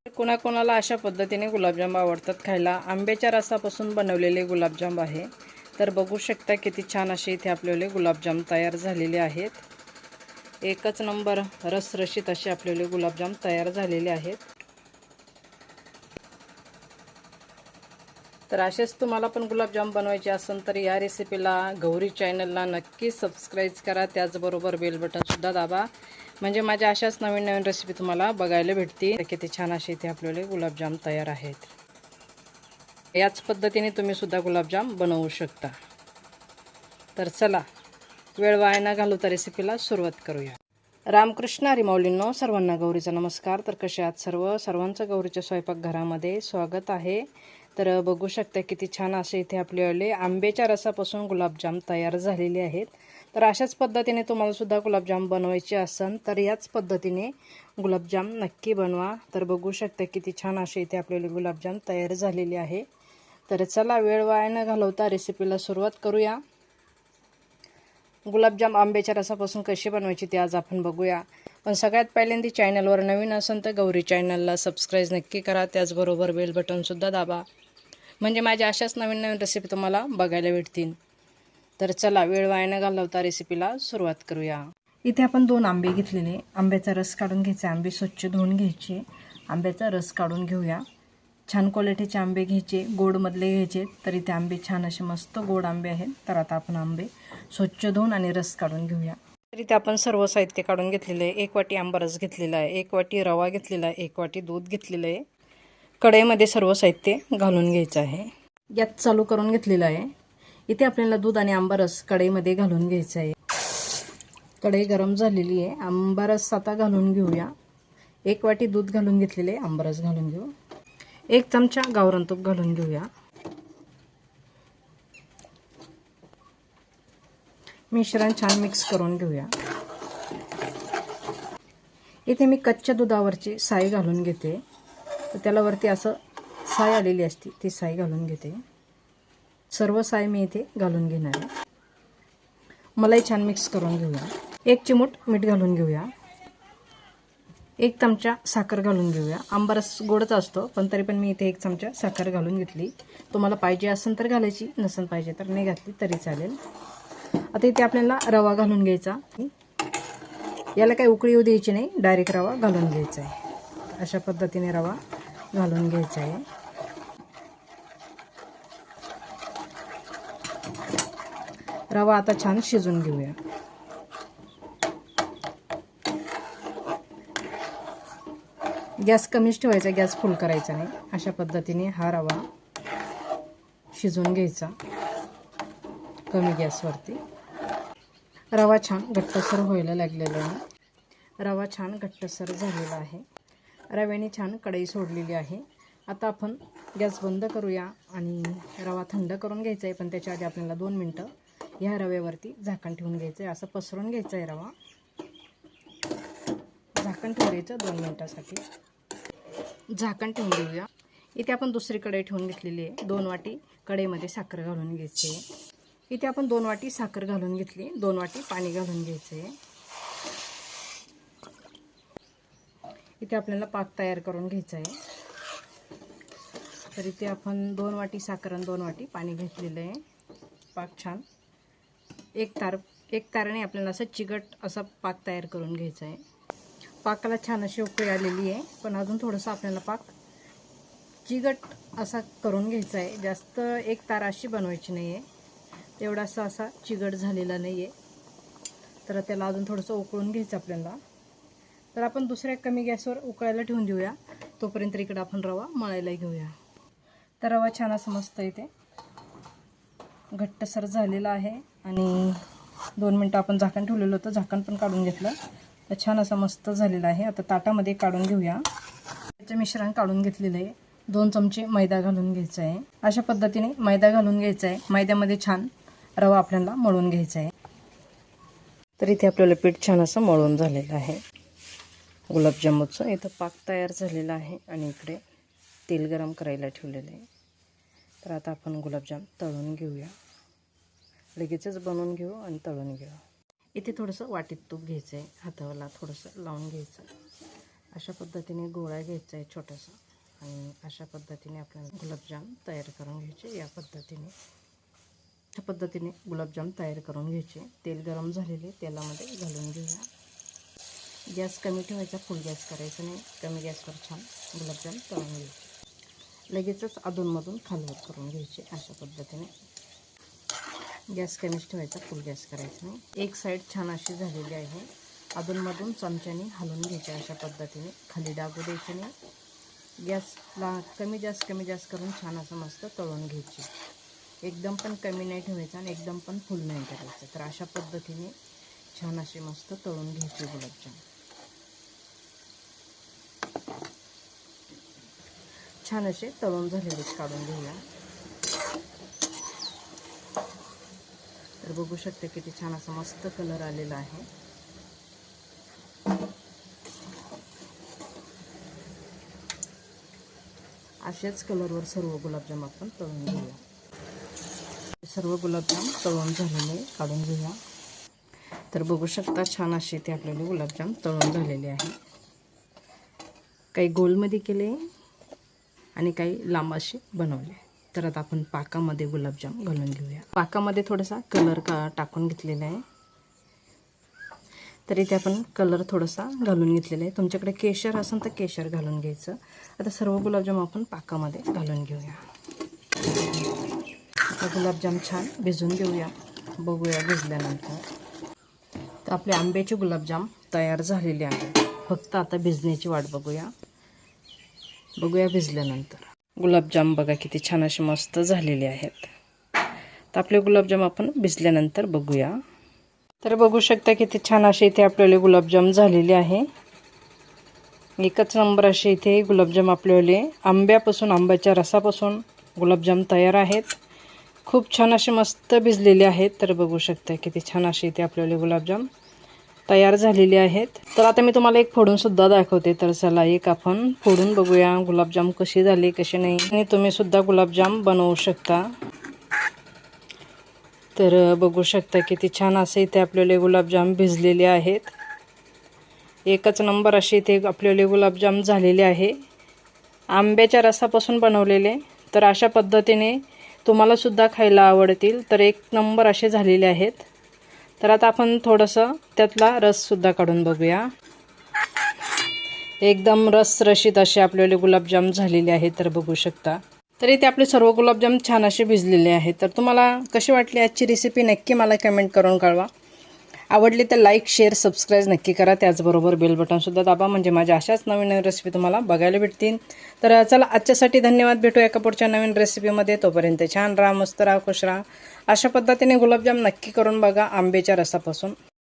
कोणाकोणाला अशा पद्धतीने गुलाबजाम आवडतात खायला. आंब्याच्या रसापासून बनवलेले गुलाबजाम आहे. तर बघू शकता किती छान असे इथे आपल्याला गुलाबजाम तयार झालेले आहेत. एकच नंबर रसरशीत असे आपल्याला गुलाबजाम तयार झालेले आहेत. तर असेच तुम्हाला पण गुलाबजाम बनवायचे असेल तर या रेसिपीला गौरी चॅनलला नक्की सबस्क्राईब करा. त्याचबरोबर बेल बटन सुद्धा दाबा, म्हणजे माझ्या अशाच नवीन नवीन रेसिपी तुम्हाला बघायला भेटतील. किती छान असे इथे आपल्याला गुलाबजाम तयार आहेत. याच पद्धतीने तुम्ही सुद्धा गुलाबजाम बनवू शकता. तर चला वेळ वाया न घालवता रेसिपीला सुरुवात करूया. रामकृष्ण हरी माऊलींनो, सर्वांना गौरीचा नमस्कार. तर कसे आहात सर्वांचं गौरीच्या स्वयंपाकघरामध्ये स्वागत आहे. तर बघू शकता किती छान असे इथे आपल्याला आंब्याच्या रसापासून गुलाबजाम तयार झालेले आहेत. तर अशाच पद्धतीने तुम्हाला सुद्धा गुलाबजाम बनवायचे असेल तर याच पद्धतीने गुलाबजाम नक्की बनवा. तर बघू शकता किती छान असे इथे आपल्याला गुलाबजाम तयार झालेले आहे. तर चला वेळ वाया न घालवता रेसिपीला सुरुवात करूया. गुलाबजाम आंब्याच्या रसापासून कशी बनवायची ते आज आपण बघूया. पण सगळ्यात पहिल्यांदा चॅनलवर नवीन असेल तर गौरी चॅनलला सबस्क्राईब नक्की करा. त्याचबरोबर बेल बटनसुद्धा दाबा, म्हणजे माझ्या अशाच नवीन नवीन रेसिपी तुम्हाला बघायला भेटतील. तर चला वेळ वाया न घालवता रेसिपीला सुरुवात करूया. इथे आपण 2 आंबे घेतलेले, आंब्याचा रस काढून घ्यायचा. आंबे स्वच्छ धुवून घ्यायचे, आंब्याचा रस काढून घेऊया. छान क्वालिटीचे आंबे घ्यायचे, गोडमधले घ्यायचे. तर इथे आंबे छान असे मस्त गोड आंबे आहेत. तर आता आपण आंबे स्वच्छ धुवून आणि रस काढून घेऊया. तर इथे आपण सर्व साहित्य काढून घेतलेले आहे. 1 वाटी आंबा रस घेतलेला आहे, 1 वाटी रवा घेतलेला आहे, 1 वाटी दूध घेतलेलं आहे. कढईमध्ये सर्व साहित्य घालून घ्यायचं आहे. गॅस चालू करून घेतलेला आहे. इथे आपल्याला दूध आणि आंबा रस कढईमध्ये घालून घ्यायचा आहे. कढई गरम झालेली आहे. आंबा रस आता घालून घेऊया. 1 वाटी दूध घालून घेतलेले, आंबा रस घालून घेऊ. 1 चमचा गावरान तूप घालून घेऊया. मिश्रण छान मिक्स करून घेऊया. इथे मी कच्च्या दुधावरची साय घालून घेते. तर त्याला वरती असं साय आलेली असते, ती साय घालून घेते. सर्व साय मी इथे घालून घेणार आहे. मलाई छान मिक्स करून घेऊया. 1 चिमूट मीठ घालून घेऊया. 1 चमचा साखर घालून घेऊया. आंबा रस गोडच असतो, पण तरी पण मी इथे 1 चमचा साखर घालून घेतली. तुम्हाला पाहिजे असेल तर घालायची, नसेल पाहिजे तर नाही घातली तरी चालेल. आता इथे आपल्याला रवा घालून घ्यायचा. याला काही उकळी येऊ द्यायची नाही, डायरेक्ट रवा घालून घ्यायचा आहे. अशा पद्धतीने रवा घालून घ्यायचा आहे. रवा आता छान शिजून घेऊया. गॅस कमीच ठेवायचा, गॅस फुल करायचा नाही. अशा पद्धतीने हा रवा शिजून घ्यायचा कमी गॅसवरती. रवा छान घट्टसर व्हायला लागलेला आहे. रवा छान घट्टसर झालेला आहे. रव्याने छान कढई सोडलेली आहे. आता आपण गॅस बंद करूया आणि रवा थंड करून घ्यायचा आहे. पण त्याच्या आधी आपल्याला 2 मिनटं ह्या रव्यावरती झाकण ठेवून घ्यायचं आहे. असं पसरून घ्यायचं आहे रवा. झाकण ठेवून द्यायचं 2 मिनटासाठी. झाकण ठेवून देऊया. इथे आपण दुसरी कढई ठेवून घेतलेली आहे. 2 वाटी कढईमध्ये साखर घालून घ्यायची आहे. इथे आपण 2 वाटी साखर घालून घेतली, 2 वाटी पाणी घालून घ्यायचं आहे. इथे आपल्याला पाक तयार करून घ्यायचा आहे. तर इथे आपण 2 वाटी साखर आणि 2 वाटी पाणी घेतलेलं आहे. पाक छान एक ताराने आपल्याला असं चिकट असा पाक तयार करून घ्यायचा आहे. पाकाला छान अशी उकळी आलेली आहे, पण अजून थोडंसं आपल्याला पाक चिकट असा करून घ्यायचा आहे. जास्त एक तारा अशी बनवायची नाही आहे, तेवढासा असा चिकट झालेला नाही आहे. तर त्याला अजून थोडंसं उकळून घ्यायचं आपल्याला. तर आपण दुसऱ्या कमी गॅसवर उकळायला ठेवून देऊया. तोपर्यंत इकडे आपण रवा मळायला घेऊया. तर रवा छान असं मस्त इथे घट्टसर झालेला आहे आणि 2 मिनटं आपण झाकण ठेवलेलं होतं, झाकण पण काढून घेतलं. तर छान असं मस्त झालेलं आहे. आता ताटामध्ये काढून घेऊया. त्याचं मिश्रण काढून घेतलेलं आहे. 2 चमचे मैदा घालून घ्यायचा आहे. अशा पद्धतीने मैदा घालून घ्यायचा आहे. मैद्यामध्ये छान रवा आपल्याला मळून घ्यायचा आहे. तर इथे आपल्याला पीठ छान असं मळून झालेलं आहे गुलाबजामुनचं. इथं पाक तयार झालेला आहे आणि इकडे तेल गरम करायला ठेवलेलं आहे. तर आता आपण गुलाबजाम तळून घेऊया. लगेचच बनवून घेऊ आणि तळून घेऊ. इथे थोडंसं वाटीत तूप घ्यायचं आहे. हाताला थोडंसं लावून घ्यायचं अशा पद्धतीने गोळा घ्यायचा आहे छोटासा आणि अशा पद्धतीने आपल्याला गुलाबजाम तयार करून घ्यायचे। या पद्धतीने गुलाबजाम तयार करून घ्यायचे। तेल गरम झालेले तेलामध्ये घालून घेऊया। गॅस कमी ठेवायचा, फुल गॅस करायचा नाही, कमी गॅसवर छान गुलाबजाम तळून घ्यायचे। लगेचच अधूनमधून खालवर करून घ्यायचे। अशा पद्धतीने गॅस कमीच ठेवायचा, फुल गॅस करायचा नाही। एक साईड छान अशी झालेली आहे, अधूनमधून चमच्याने हलवून घ्यायचे। अशा पद्धतीने खाली डागू द्यायचे नाही। गॅसला कमी जास्त करून छान असं मस्त तळून घ्यायचे। एकदम पण कमी नाही ठेवायचा आणि एकदम पण फुल नाही करायचं। तर अशा पद्धतीने छान असे मस्त तळून घ्यायचे गुलाबजाम। छान असे तळून झालेले काढून घेऊया। तर बघू शकते किती छान असा मस्त कलर आलेला आहे। अशाच कलरवर सर्व गुलाबजाम आपण तळून घेऊया। सर्व गुलाबजाम तळून झालेले काढून घेऊया। तर बघू शकता छान असे ते आपल्याला गुलाबजाम तळून झालेले आहे। काही गोलमध्ये केले आणि काही लांब असे बनवले। तर आता आपण पाकामध्ये गुलाबजाम घालून घेऊया। पाकामध्ये थोडासा कलर टाकून घेतलेला आहे। तर इथे आपण कलर थोडासा घालून घेतलेला आहे। तुमच्याकडे केशर असेल तर केशर घालून घ्यायचं। आता सर्व गुलाबजाम आपण पाकामध्ये घालून घेऊया। आता गुलाबजाम छान भिजून घेऊया, बघूया भिजल्यानंतर। तर आपले आंब्याचे गुलाबजाम तयार झालेले आहेत। फक्त आता भिजण्याची वाट बघूया भिजल्यानंतर। गुलाबजाम बघा किती छान असे मस्त झालेले आहेत। तर आपले गुलाबजाम आपण भिजल्यानंतर बघूया। तर बघू शकता किती छान असे इथे आपल्याला गुलाबजाम झालेले आहे। एकच नंबर असे इथे गुलाबजाम आपल्याला आंब्याच्या रसापासून गुलाबजाम तयार आहेत। खूप छान असे मस्त भिजलेले आहेत। तर बघू शकता किती छान असे इथे आपल्याला गुलाबजाम तयार झालेले आहेत। तर आता मी तुम्हाला एक फोडून सुद्धा दाखवते। तर चला एक आपण फोडून बघूया गुलाबजाम कसे झाले कसे नाही, आणि तुम्ही सुद्धा गुलाबजाम बनवू शकता। तर बघू शकता किती छान असे इथे आपल्याला गुलाबजाम भिजलेले आहेत। एकच नंबर असे इथे आपल्याला गुलाबजाम झालेले आहे, आंब्याच्या रसापासून बनवलेले। तर अशा पद्धतीने तुम्हाला सुद्धा खायला आवडतील। तर एक नंबर असे झालेले आहेत। तर आता आपण थोडंसं त्यातला रस सुद्धा काढून बघूया। एकदम रसरशीत असे आपल्याला गुलाबजाम झालेले आहेत। तर बघू शकता। तर इथे आपले सर्व गुलाबजाम छान असे भिजलेले आहेत। तर तुम्हाला कशी वाटली आजची रेसिपी नक्की मला कमेंट करून कळवा। आवडली तर लाईक शेअर सबस्क्राईब नक्की करा। त्याचबरोबर बेल बटनसुद्धा दाबा, म्हणजे माझ्या अशाच नवीन नवीन रेसिपी तुम्हाला बघायला भेटतील। तर चला आजच्यासाठी धन्यवाद। भेटूया एका पुढच्या नवीन रेसिपीमध्ये। तोपर्यंत छान राहा, मस्त राहा, खुश राहा। अशा पद्धतीने गुलाबजाम नक्की करून बघा आंब्याच्या रसापासून।